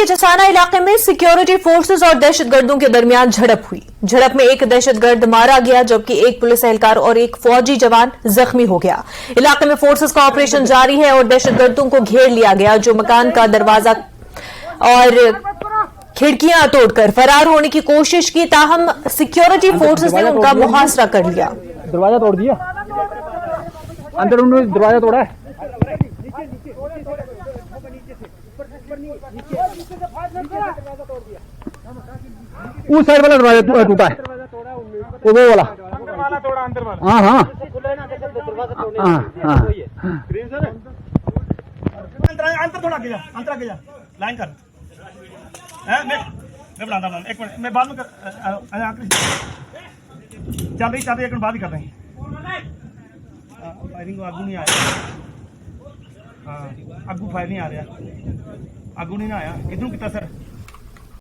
जसाना इलाके में security forces और दहशतगर्दों के दरमियान झड़प हुई। झड़प में एक दहशतगर्द मारा गया जबकि एक पुलिस एहलकार और एक फौजी जवान जख्मी हो गया। इलाके में फोर्सेस का ऑपरेशन जारी है और दहशतगर्दों को घेर लिया गया, जो मकान का दरवाजा और खिड़कियां तोड़कर फरार होने की कोशिश की। ताहम सिक्योरिटी फोर्सेस ने उनका मुहासरा कर लिया। दरवाजा तोड़ दिया, अंदर उन्होंने दरवाजा तोड़ा है। उस साइड वाला दरवाजा टूटा है, वो वाला तोड़ा, अंदर वाला। हाँ हाँ अंदर थोड़ा आगे जा, अंदर आगे जा, लाइन कर। मैं बनाता हूँ, एक मिनट, मैं बाद में चल रही एक मिनट बाद ही कर रहे हैं। फायरिंग आगू नहीं आया, हाँ आगू फायर नहीं आ रहा, आगू नहीं ना आया। इधरों कितना सर